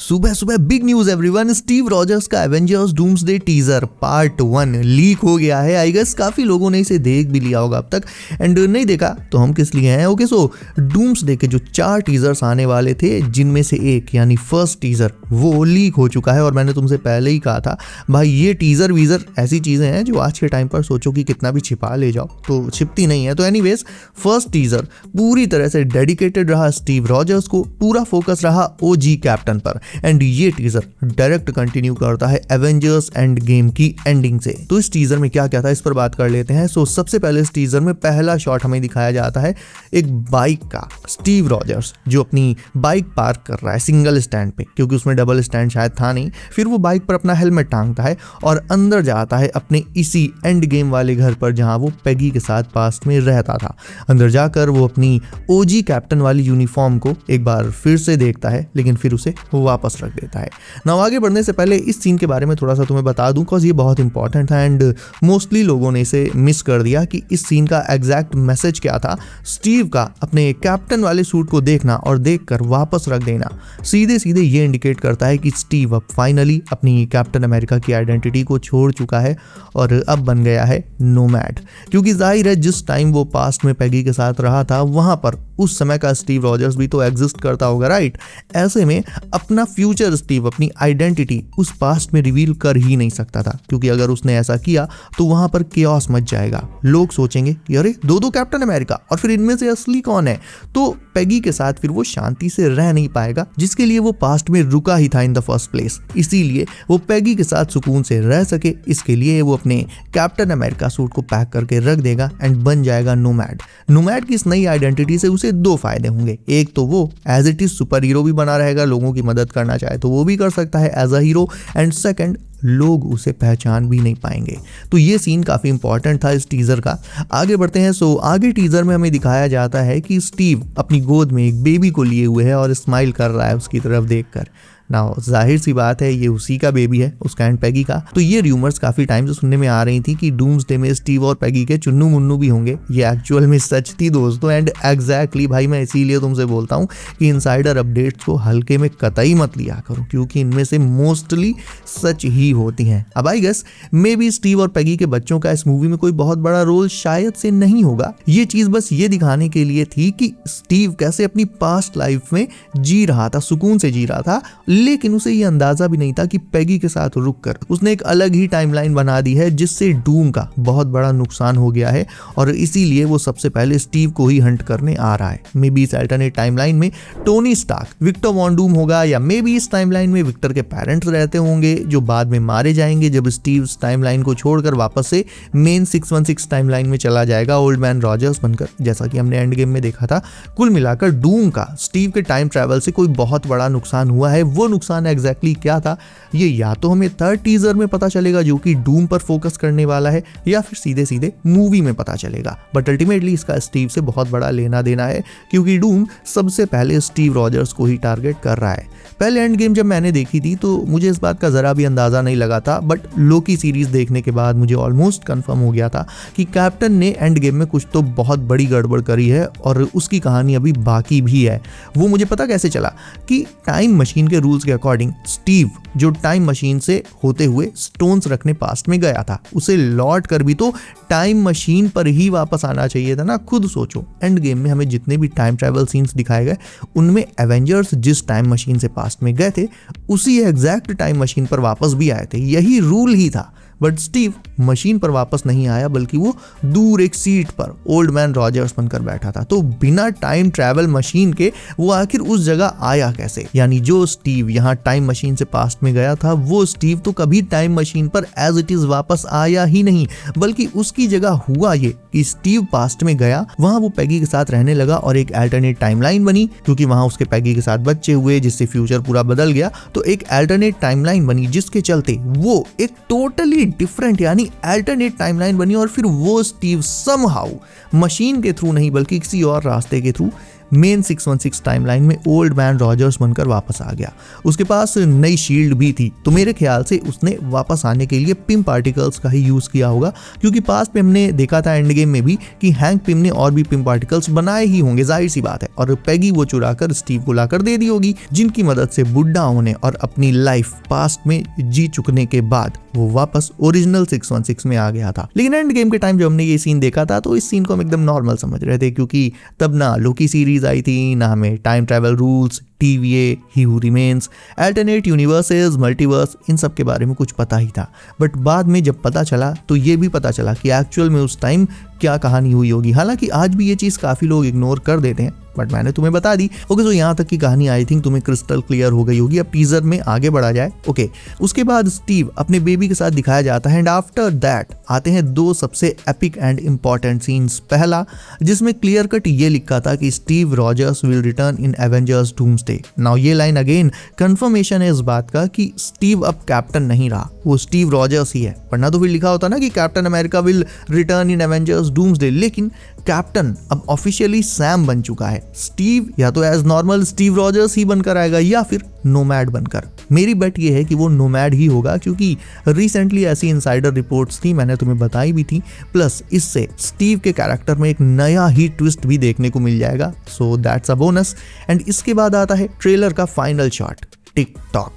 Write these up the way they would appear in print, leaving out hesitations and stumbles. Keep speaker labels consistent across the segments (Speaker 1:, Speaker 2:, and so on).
Speaker 1: सुबह सुबह big news everyone, Steve Rogers का Avengers Doomsday teaser part 1 leak हो गया है। आई गेस काफी लोगों ने इसे देख भी लिया होगा अब तक, एंड नहीं देखा तो हम किस लिए हैं। ओके, सो डूम्सडे के जो 4 टीजर्स आने वाले थे, जिनमें से एक यानी फर्स्ट टीजर वो लीक हो चुका है। और मैंने तुमसे पहले ही कहा था भाई, ये टीजर वीजर ऐसी चीजें हैं जो आज के टाइम पर सोचो कि कितना भी छिपा ले जाओ तो छिपती नहीं है। तो एनीवेज, फर्स्ट टीजर पूरी तरह से डेडिकेटेड रहा स्टीव रॉजर्स को, पूरा फोकस रहा ओजी कैप्टन पर, एंड ये टीजर डायरेक्ट कंटिन्यू करता है एवेंजर्स एंड गेम की एंडिंग से। तो इस टीजर में क्या क्या था इस पर बात कर लेते हैं। सो सबसे पहले इस टीजर में पहला शॉट हमें दिखाया जाता है एक बाइक का, स्टीव रॉजर्स जो अपनी बाइक पार्क कर रहा है सिंगल स्टैंड पे, क्योंकि उसमें डबल स्टैंड शायद था नहीं। फिर वो बाइक पर अपना हेलमेट टांगता है और अंदर जाता है अपने इसी एंड गेम वाले घर पर जहां वो पेगी के साथ पास्ट में रहता था। अंदर जाकर वो अपनी ओजी कैप्टन वाली यूनिफॉर्म को एक बार फिर से देखता है, लेकिन फिर उसे वापस रख देता है। नाउ आगे बढ़ने से पहले इस सीन के बारे में थोड़ा सा तुम्हें बता दूं, बिकॉज ये बहुत इंपॉर्टेंट था एंड मोस्टली लोगों ने इसे मिस कर दिया कि इस सीन का एग्जैक्ट मैसेज क्या था। स्टीव का अपने कैप्टन वाले सूट को देखना और देखकर वापस रख देना सीधे सीधे ये इंडिकेट करता है कि स्टीव अब फाइनली अपनी कैप्टन अमेरिका की आइडेंटिटी को छोड़ चुका है और अब बन गया है नोमैड। क्योंकि जाहिर है जिस टाइम वो पास्ट में पेगी के साथ रहा था, वहां पर उस समय का स्टीव रॉजर्स भी तो एग्जिस्ट करता होगा, राइट। ऐसे में अपना फ्यूचर स्टीव, अपनी आइडेंटिटी उस पास्ट में रिवील कर ही नहीं सकता था, क्योंकि अगर उसने ऐसा किया तो वहां पर केओस मच जाएगा। लोग सोचेंगे कि अरे दो कैप्टन अमेरिका, और फिर इनमें से असली कौन है। तो पेगी के साथ फिर वो शांति से रह नहीं पाएगा, जिसके लिए वो पास्ट में रुका ही था इन द फर्स्ट प्लेस। इसीलिए वो पेगी के साथ सुकून से रह सके, इसके लिए वो अपने कैप्टन अमेरिका सूट को पैक करके रख देगा एंड बन जाएगा नोमैड। नोमैड की इस नई आइडेंटिटी से उसे 2 फायदे होंगे। एक तो वो as it is superhero भी बना रहेगा, लोगों की मदद करना चाहे तो वो भी कर सकता है as a hero, and second लोग उसे पहचान भी नहीं पाएंगे। तो ये सीन काफी इंपॉर्टेंट था इस टीजर का। आगे बढ़ते हैं। सो आगे टीजर में हमें दिखाया जाता है कि स्टीव अपनी गोद में एक बेबी को लिए हुए है और स्माइल कर रहा है उसकी तरफ देखकर। ना जाहिर सी बात है ये उसी का बेबी है, उसका एंड पेगी का। तो ये रूमर्स काफी टाइम से सुनने में आ रही थी कि डूम्सडे में स्टीव और पेगी के चुन्नू मुन्नू भी होंगे। ये एक्चुअल में सच थी दोस्तों, एंड एग्जैक्टली भाई मैं इसीलिए तुमसे बोलता हूँ कि इनसाइडर अपडेट्स को हल्के में कतई मत लिया करो, क्योंकि इनमें से मोस्टली सच ही होती हैं। अब I guess maybe Steve और पेगी के बच्चों का इस मूवी में कोई बहुत बड़ा रोल शायद से नहीं होगा। ये चीज बस ये दिखाने के लिए थी कि स्टीव कैसे अपनी पास्ट लाइफ में जी रहा था, सुकून से जी रहा था, लेकिन उसे ये अंदाजा भी नहीं था कि पेगी के साथ रुककर उसने एक अलग ही टाइमलाइन बना दी है, जिससे डूम का बहुत बड़ा नुकसान हो गया है और इसीलिए वो सबसे पहले स्टीव को ही हंट करने आ रहा है। मे बी इस अल्टरनेट टाइमलाइन में Tony Stark Victor von Doom होगा, या मे बी इस टाइमलाइन में विक्टर के पेरेंट्स रहते होंगे जो बाद में मारे जाएंगे जब स्टीव इस टाइमलाइन को छोड़कर वापस से मेन 616 टाइमलाइन में चला जाएगा ओल्ड मैन रॉजर्स बनकर, जैसा कि हमने एंड गेम में देखा था। कुल मिलाकर डूम का स्टीव के टाइम ट्रैवल से कोई बहुत बड़ा नुकसान हुआ है। वो नुकसान एग्जैक्टली क्या था ये या तो हमें थर्ड टीजर में पता चलेगा जो कि डूम पर फोकस करने वाला है, या फिर सीधे सीधे मूवी में पता चलेगा। बट अल्टीमेटली इसका स्टीव से बहुत बड़ा लेना देना है, क्योंकि डूम सबसे पहले स्टीव रॉजर्स को ही टारगेट कर रहा है। पहले एंड गेम जब मैंने देखी थी तो मुझे इस बात का जरा भी अंदाजा नहीं लगा था, बट लोकी सीरीज देखने के बाद मुझे ऑलमोस्ट कंफर्म हो गया था कि कैप्टन ने एंड गेम में कुछ तो बहुत बड़ी गड़बड़ करी है और उसकी कहानी अभी बाकी भी है। वो मुझे पता कैसे चला कि टाइम मशीन के रूल्स के अकॉर्डिंग स्टीव जो टाइम मशीन से होते हुए स्टोन्स रखने पास्ट में गया था, उसे लौट कर भी तो टाइम मशीन पर ही वापस आना चाहिए था ना। खुद सोचो, एंड गेम में हमें जितने भी टाइम ट्रैवल सीन्स दिखाए गए उनमें एवेंजर्स जिस टाइम मशीन से पास्ट में गए थे उसी एग्जैक्ट टाइम मशीन पर वापस भी आए थे, यही रूल ही था। बट स्टीव मशीन पर वापस नहीं आया, बल्कि वो दूर एक सीट पर ओल्ड मैन रॉजर्स बनकर बैठा था। तो बिना टाइम ट्रैवल मशीन के वो आखिर उस जगह आया कैसे? यानी जो स्टीव यहाँ टाइम मशीन से पास्ट में गया था, वो स्टीव तो कभी टाइम मशीन पर एज इट इज वापस आया ही नहीं, बल्कि उसकी जगह हुआ ये कि स्टीव पास्ट में गया, वहां वो पेगी के साथ रहने लगा और एक अल्टरनेट टाइमलाइन बनी, क्योंकि वहां उसके पेगी के साथ बच्चे हुए जिससे फ्यूचर पूरा बदल गया। तो एक अल्टरनेट टाइमलाइन बनी जिसके चलते वो एक टोटली डिफरेंट यानी अल्टरनेट टाइमलाइन बनी, और फिर वो स्टीव समहाउ मशीन के थ्रू नहीं बल्कि किसी और रास्ते के थ्रू मेन 616 टाइमलाइन में ओल्ड मैन रॉजर्स बनकर वापस आ गया। उसके पास नई शील्ड भी थी, तो मेरे ख्याल से उसने वापस आने के लिए पिम पार्टिकल्स का ही यूज किया होगा, क्योंकि पास्ट में हमने देखा था एंड गेम में भी कि हैंक पिम ने और भी पिम पार्टिकल्स बनाए ही होंगे, जाहिर सी बात है, और पैगी वो चुरा कर स्टीव को लाकर दे दी होगी, जिनकी मदद से बुढ़ा होने और अपनी लाइफ पास्ट में जी चुकने के बाद वो वापस ओरिजिनल 616 में आ गया था। लेकिन एंड गेम के टाइम जब हमने ये सीन देखा था तो इस सीन को हम एकदम नॉर्मल समझ रहे थे, क्योंकि तब ना लोकी सीरीज आई थी, ना हमें टाइम ट्रैवल रूल्स, TVA, ही हू रिमेन्स, अल्टरनेट यूनिवर्सेस, मल्टीवर्स, इन सब के बारे में कुछ पता ही था। बट बाद में जब पता चला तो ये भी पता चला कि एक्चुअल में उस टाइम क्या कहानी हुई होगी। हालांकि आज भी ये चीज़ काफ़ी लोग इग्नोर कर देते हैं, बट मैंने तुम्हें बता दी। ओके, तो यहाँ तक की कहानी आई थिंक तुम्हें क्रिस्टल क्लियर हो गई होगी। अब टीजर में आगे बढ़ा जाए। ओके, उसके बाद स्टीव अपने बेबी के साथ दिखाया जाता है एंड आफ्टर दैट आते हैं दो सबसे एपिक एंड इंपॉर्टेंट सीन्स। पहला, जिसमें क्लियर कट ये लिखा था कि Steve Rogers will return in Avengers doomsday. Now ये लाइन अगेन कंफर्मेशन है इस बात का कि स्टीव अब कैप्टन नहीं रहा, वो स्टीव रॉजर्स ही है। वरना तो फिर लिखा होता ना कि captain America will return in Avengers doomsday, लेकिन कैप्टन अब ऑफिशियली सैम बन चुका है। स्टीव या तो एज नॉर्मल स्टीव रॉजर्स ही बनकर आएगा या फिर नोमैड बनकर। मेरी बेट ये है कि वो नोमैड ही होगा, क्योंकि रिसेंटली ऐसी इनसाइडर रिपोर्ट्स थी, मैंने तुम्हें बताई भी थी। प्लस इससे स्टीव के कैरेक्टर में एक नया ही ट्विस्ट भी देखने को मिल जाएगा, so that's a bonus. And इसके बाद आता है ट्रेलर का फाइनल शॉट, टिकटॉक,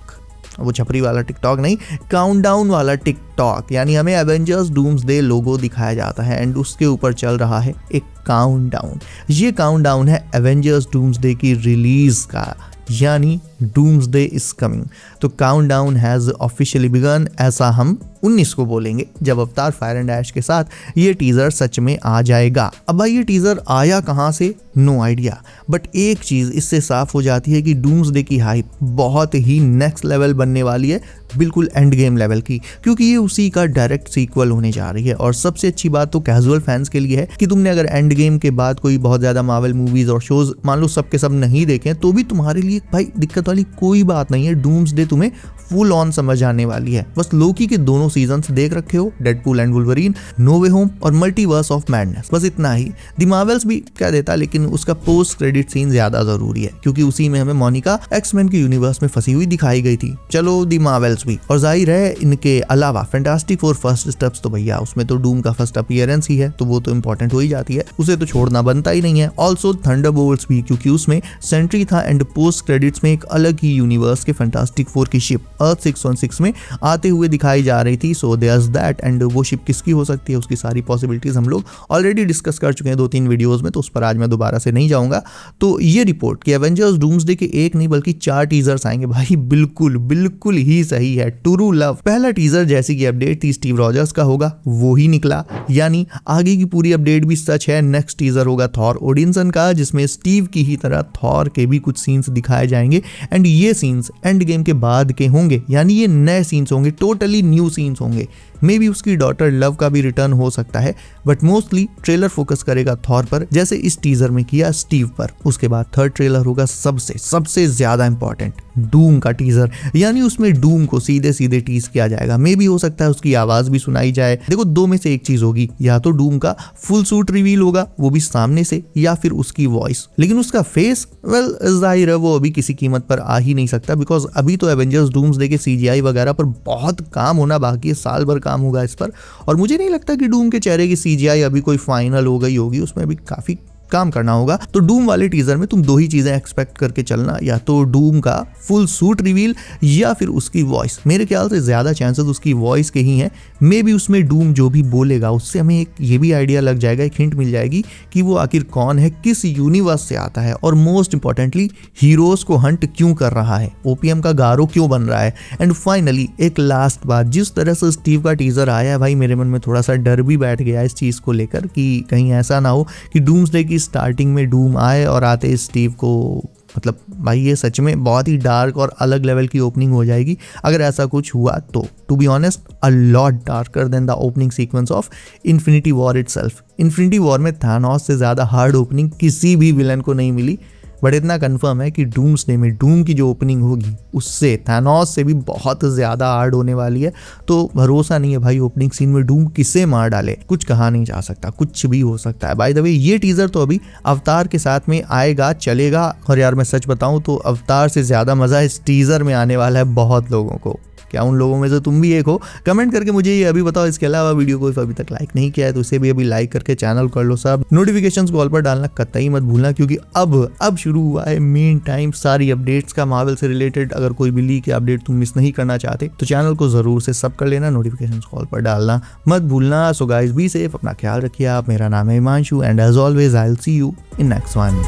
Speaker 1: वो छपरी वाला टिकटॉक नहीं, काउंटडाउन वाला टिकटॉक, यानी हमें एवेंजर्स डूम्सडे लोगो दिखाया जाता है एंड उसके ऊपर चल रहा है एक काउंटडाउन। ये काउंटडाउन है एवेंजर्स डूम्सडे की रिलीज का, यानी डूम्सडे इज कमिंग। तो काउंटडाउन हैज ऑफिशियली बिगन, ऐसा हम 19 को बोलेंगे जब अवतार फायर एंड ऐश के साथ ये टीजर सच में आ जाएगा। अब भाई ये टीजर आया कहां से, नो आइडिया, बट एक चीज इससे साफ हो जाती है कि डूम्सडे की हाइप बहुत ही नेक्स्ट लेवल बनने वाली है, बिल्कुल एंड गेम लेवल की, क्योंकि ये उसी का डायरेक्ट सीक्वल होने जा रही है। और सबसे अच्छी बात तो कैजुअल फैंस के लिए है कि तुमने अगर एंड गेम के बाद कोई बहुत ज्यादा मार्वल मूवीज और शोज मान लो सब के सब नहीं देखे तो भी तुम्हारे लिए भाई दिक्कत वाली कोई बात नहीं है। डूम्सडे तुम्हें फुल ऑन समझ आने वाली है। बस लोकी के दोनों सीजन्स देख रखे हो, Deadpool and Wolverine, no way home और मल्टीवर्स ऑफ मैडनेस, बस इतना ही। द मार्वल्स भी क्या देता, लेकिन उसका पोस्ट क्रेडिट सीन ज्यादा जरूरी है, क्योंकि उसी में हमें मोनिका एक्समैन के यूनिवर्स में फंसी हुई दिखाई गई थी। चलो द मार्वल्स भी, और जाहिर है इनके अलावा फैंटास्टिक फोर फर्स्ट स्टेप्स, तो भैया उसमें तो डूम का फर्स्ट अपीयरेंस ही है, तो वो तो इंपॉर्टेंट हो ही जाती है, उसे तो छोड़ना बनता ही नहीं है। ऑल्सो थंडरबोल्ट्स भी, क्योंकि उसमें सेंट्री था एंड पोस्ट क्रेडिट्स में एक अलग ही यूनिवर्स के फैंटास्टिक फोर की शिप अर्थ 616 में आते हुए दिखाई जा रही थी। सो देयर्स दैट, एंड वो शिप किसकी हो सकती है, उसकी सारी पॉसिबिलिटीज हम लोग ऑलरेडी डिस्कस कर चुके हैं 2-3 वीडियोस में, तो उस पर आज मैं दोबारा से नहीं जाऊंगा। तो ये रिपोर्ट कि एवेंजर्स डूम्सडे के एक नहीं बल्कि 4 टीजर्स आएंगे, भाई बिल्कुल ही सही है। ट्रू लव, पहला टीजर जैसी की अपडेट थी स्टीव रॉजर्स का होगा, वो ही निकला, यानी आगे की पूरी अपडेट भी सच है। नेक्स्ट टीजर होगा थॉर ओडिनसन का, जिसमें स्टीव की ही तरह थॉर के भी कुछ सीन्स दिखाए जाएंगे एंड ये सीन्स एंड गेम के बाद के होंगे, यानी ये नए सीन्स होंगे, टोटली न्यू सीन्स होंगे। मे बी उसकी डॉटर लव का भी रिटर्न हो सकता है, बट मोस्टली ट्रेलर फोकस करेगा थॉर पर, जैसे इस टीजर में किया स्टीव पर। उसके बाद थर्ड ट्रेलर होगा सबसे ज्यादा इंपॉर्टेंट, डूम का टीजर, यानी उसमें डूम को सीधे टीज किया जाएगा। मे भी हो सकता है उसकी आवाज भी सुनाई जाए। देखो, दो में से एक चीज होगी, या तो डूम का फुल सूट रिवील होगा, वो भी सामने से, या फिर उसकी वॉइस। लेकिन उसका फेस, वेल जाहिर है वो अभी किसी कीमत पर आ ही नहीं सकता, बिकॉज अभी तो एवेंजर्स डूम्सडे के CGI वगैरह पर बहुत काम होना बाकी है, साल भर काम होगा इस पर। और मुझे नहीं लगता कि डूम के चेहरे की CGI अभी कोई फाइनल हो गई होगी, उसमें अभी काफी काम करना होगा। तो डूम वाले टीजर में तुम दो ही चीजें एक्सपेक्ट करके चलना, या तो डूम का फुल सूट रिवील या फिर उसकी वॉइस। मेरे ख्याल से ज्यादा चांसेस उसकी वॉइस के ही हैं। मे बी उसमें डूम जो भी बोलेगा उससे हमें एक ये भी आइडिया लग जाएगा, एक हिंट मिल जाएगी कि वो आखिर कौन है, किस यूनिवर्स से आता है, और मोस्ट इंपॉर्टेंटली हीरोज को हंट क्यों कर रहा है, ओपीएम का गारो क्यों बन रहा है। एंड फाइनली एक लास्ट बात, जिस तरह से स्टीव का टीजर आया है भाई, मेरे मन में थोड़ा सा डर भी बैठ गया इस चीज को लेकर कि कहीं ऐसा ना हो कि डूम्सडे की स्टार्टिंग में डूम आए और आते स्टीव को, मतलब भाई ये सच में बहुत ही डार्क और अलग लेवल की ओपनिंग हो जाएगी अगर ऐसा कुछ हुआ तो। To be honest, a lot darker than the opening sequence of Infinity War itself. Infinity War में थानोस से ज्यादा हार्ड ओपनिंग किसी भी विलन को नहीं मिली, बट इतना कंफर्म है कि डूम्सडे में डूम की जो ओपनिंग होगी उससे थैनोस से भी बहुत ज़्यादा हार्ड होने वाली है। तो भरोसा नहीं है भाई ओपनिंग सीन में डूम किसे मार डाले, कुछ कहा नहीं जा सकता, कुछ भी हो सकता है। बाय द वे ये टीजर तो अभी अवतार के साथ में आएगा चलेगा, और यार मैं सच बताऊं तो अवतार से ज़्यादा मज़ा इस टीजर में आने वाला है बहुत लोगों को। क्या उन लोगों में से तुम भी एक हो? कमेंट करके मुझे ये अभी बताओ। इसके अलावा वीडियो को अभी तक लाइक नहीं किया है तो इसे भी अभी लाइक करके चैनल कर लो सब। नोटिफिकेशंस को ऑल पर डालना कतई मत भूलना, क्योंकि अब शुरू हुआ है मेन टाइम सारी अपडेट्स का मार्वल से रिलेटेड। अगर कोई भी लीक या अपडेट तुम मिस नहीं करना चाहते तो चैनल को जरूर से सब कर लेना, नोटिफिकेशंस को ऑल पर डालना मत भूलना। सो गाइस बी सेफ, अपना ख्याल रखिए आप। मेरा नाम है Himanshu and as always I will see you in next one.